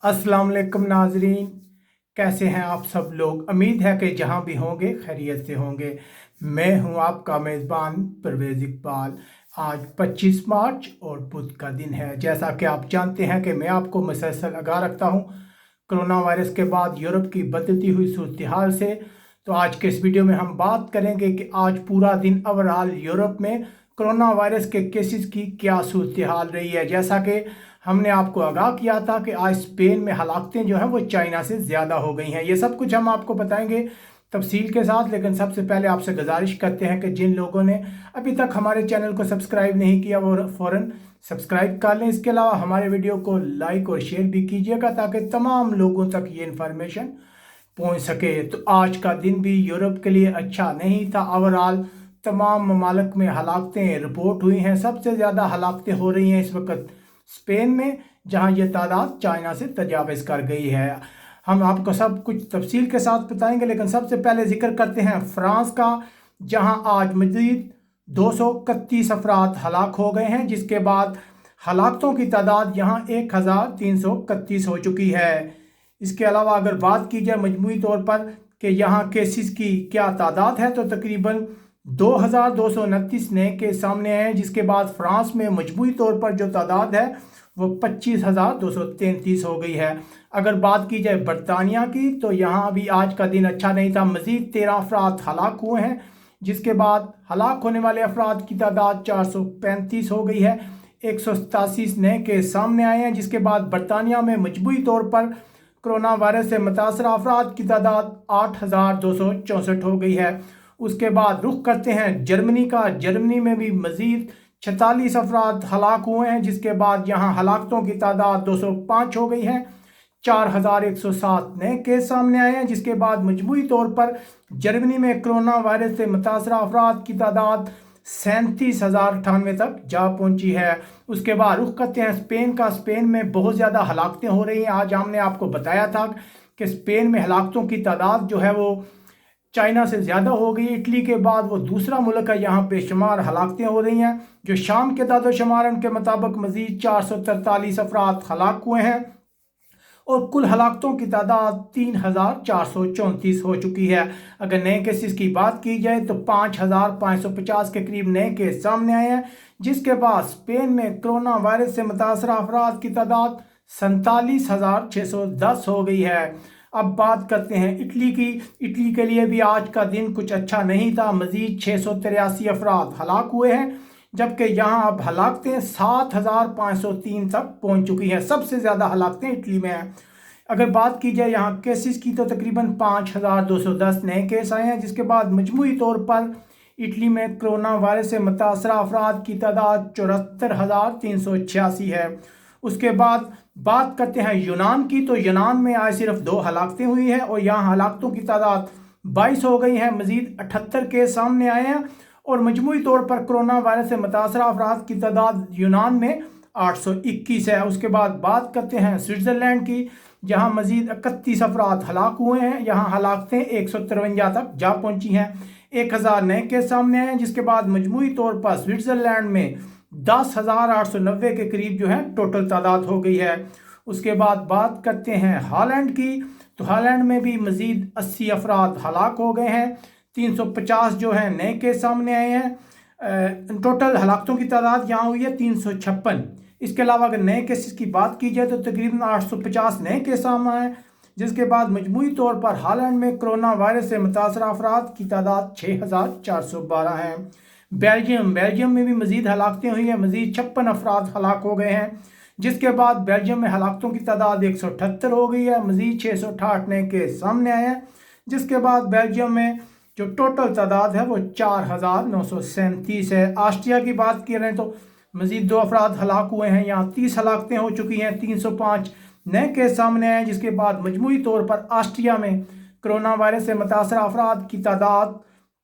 अस्सलाम वालेकुम नाजरीन, कैसे हैं आप सब लोग। उम्मीद है कि जहां भी होंगे खैरियत से होंगे। मैं हूं आपका मेज़बान परवेज़ इकबाल। आज 25 मार्च और बुध का दिन है। जैसा कि आप जानते हैं कि मैं आपको मुसलसल आगाह रखता हूं कोरोना वायरस के बाद यूरोप की बदलती हुई सूरत हाल से। तो आज के इस वीडियो में हम बात करेंगे कि आज पूरा दिन ओवरऑल यूरोप में कोरोना वायरस के केसेस की क्या सूरत हाल रही है। जैसा कि हमने आपको आगाह किया था कि आज स्पेन में हलाकतें जो हैं वो चाइना से ज़्यादा हो गई हैं। ये सब कुछ हम आपको बताएंगे तफसील के साथ। लेकिन सबसे पहले आपसे गुजारिश करते हैं कि जिन लोगों ने अभी तक हमारे चैनल को सब्सक्राइब नहीं किया वो फ़ौरन सब्सक्राइब कर लें। इसके अलावा हमारे वीडियो को लाइक और शेयर भी कीजिएगा ताकि तमाम लोगों तक ये इन्फॉर्मेशन पहुंच सके। तो आज का दिन भी यूरोप के लिए अच्छा नहीं था। ओवरऑल तमाम ममालिक में हलाकतें रिपोर्ट हुई हैं। सबसे ज़्यादा हलाकतें हो रही हैं इस वक्त स्पेन में, जहां ये तादाद चाइना से तजावज़ कर गई है। हम आपको सब कुछ तफसील के साथ बताएंगे, लेकिन सबसे पहले जिक्र करते हैं फ्रांस का, जहां आज मज़ीद 231 अफराद हलाक हो गए हैं, जिसके बाद हलाकतों की तादाद यहाँ 1331 हो चुकी है। इसके अलावा अगर बात की जाए मजमूई तौर पर कि यहाँ केसेस की क्या तादाद है, तो तकरीबन 2229 नए केस सामने आए हैं, जिसके बाद फ्रांस में मजमूई तौर पर जो तादाद है वो 25,233 हो गई है। अगर बात की जाए बरतानिया की, तो यहाँ भी आज का दिन अच्छा नहीं था। मज़ीद 13 अफराद हलाक हुए हैं, जिसके बाद हलाक होने वाले अफराद की तादाद 435 हो गई है। 187 नए केस सामने आए हैं, जिसके बाद बरतानिया में मजमूई तौर पर कोरोना वायरस से मुतासरा अफराद की तादाद 8,264 हो गई है। उसके बाद रुख करते हैं जर्मनी का। जर्मनी में भी मज़ीद 46 अफराद हलाक हुए हैं, जिसके बाद यहाँ हलाकतों की तादाद 205 हो गई है। 4,107 नए केस सामने आए हैं, जिसके बाद मजमूई तौर पर जर्मनी में कोरोना वायरस से मुतासरा अफराद की तादाद 37,098 तक जा पहुंची है। उसके बाद रुख करते हैं स्पेन का। स्पेन में बहुत ज़्यादा हलाकतें हो रही हैं। आज हमने आपको बताया था कि स्पेन में हलाकतों की तादाद जो है वो चाइना से ज़्यादा हो गई। इटली के बाद वो दूसरा मुल्क है, यहाँ बेशुमार हलाकतें हो रही हैं। जो शाम के दादो शुमार उनके मुताबिक मज़ीद 443 अफराद हलाक हुए हैं और कुल हलाकतों की तादाद 3,434 हो चुकी है। अगर नए केसेस की बात की जाए तो 5,550 के करीब नए केस सामने आए हैं, जिसके बाद स्पेन में कोरोना वायरस से मुतासरा अफराद की तादाद 47,610 हो गई है। अब बात करते हैं इटली की। इटली के लिए भी आज का दिन कुछ अच्छा नहीं था। मज़ीद 683 अफराद हलाक हुए हैं, जबकि यहाँ अब हलाकतें 7,503 तक पहुँच चुकी हैं। सबसे ज़्यादा हलाकतें इटली में हैं। अगर बात की जाए यहाँ केसेस की, तो तकरीबन 5,210 नए केस आए हैं, जिसके बाद मजमूई तौर पर इटली में कोरोना वायरस से मुतासरा अफराद की तादाद 74,386 है। उसके बाद बात करते हैं यूनान की। तो यूनान में आज सिर्फ 2 हलाकतें हुई हैं और यहाँ हलाकतों की तादाद 22 हो गई है। मज़ीद 78 केस सामने आए हैं और मजमूई तौर पर कोरोना वायरस से मुतासरा अफराद की तादाद यूनान में 821 है। उसके बाद बात करते हैं स्विट्ज़रलैंड की, जहां मज़ीद 31 अफराद हलाक हुए हैं। यहाँ हलाकतें 153 तक जा पहुंची हैं। 1,000 नए केस सामने आए हैं, जिसके बाद मजमूई तौर पर स्विट्ज़रलैंड में 10,890 के करीब जो है टोटल तादाद हो गई है। उसके बाद बात करते हैं हॉलैंड की। तो हॉलैंड में भी मज़ीद 80 अफराद हलाक हो गए हैं। 350 जो है नए केस सामने आए हैं। टोटल हलाकतों की तादाद यहाँ हुई है 356। इसके अलावा अगर नए केसेस की बात की जाए तो तकरीबन 850 नए केस सामने आए, जिसके बाद मजमूई तौर पर हॉलैंड में कोरोना वायरस से मुतासरा अफराद की तादाद 6,412 है। बेल्जियम में भी मज़ीद हलाकतें हुई हैं। मज़ीद 56 अफराद हलाक हो गए हैं, जिसके बाद बेल्जियम में हलाकतों की तादाद 178 हो गई है। मज़ीद 668 नए केस सामने आए हैं, जिसके बाद बेल्जियम में जो टोटल तादाद है वो 4,937 है। ऑस्ट्रिया की बात करें तो मज़ीद 2 अफराद हलाक हुए हैं। यहाँ 30 हलाकतें हो चुकी हैं। 305 नए केस सामने आए हैं, जिसके बाद मजमूई तौर पर ऑस्ट्रिया में कोरोना वायरस से मुतासरा अफराद की तादाद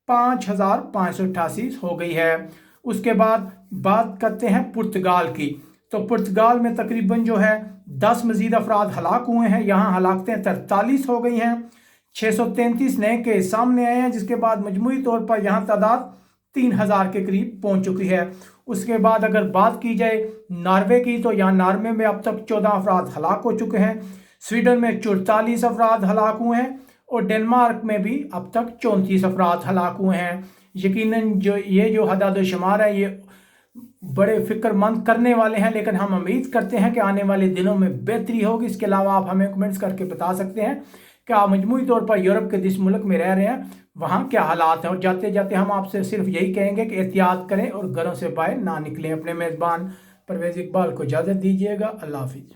5,588 हो गई है। उसके बाद बात करते हैं पुर्तगाल की। तो पुर्तगाल में तकरीबन जो है 10 मज़ीद अफराद हलाक हुए हैं। यहाँ हलाकतें 43 हो गई हैं। 633 नए केस सामने आए हैं, जिसके बाद मजमूई तौर पर यहाँ तादाद 3,000 के करीब पहुँच चुकी है। उसके बाद अगर बात की जाए नॉर्वे की, तो यहाँ नॉर्वे में अब तक 14 अफराद हलाक हो चुके हैं। स्वीडन में 44 अफराद हलाक हुए हैं और डेनमार्क में भी अब तक 34 अफराद हलाक हुए हैं। यकीनन जो हदाद शुमार है ये बड़े फिक्रमंद करने वाले हैं, लेकिन हम उम्मीद करते हैं कि आने वाले दिनों में बेहतरी होगी। इसके अलावा आप हमें कमेंट्स करके बता सकते हैं कि आप मजमूई तौर पर यूरोप के जिस मुल्क में रह रहे हैं वहाँ क्या हालात हैं। और जाते जाते हम आपसे सिर्फ यही कहेंगे कि एहतियात करें और घरों से बाहर ना निकलें। अपने मेज़बान परवेज़ इकबाल को इजाज़त दीजिएगा। अल्लाह हाफिज़।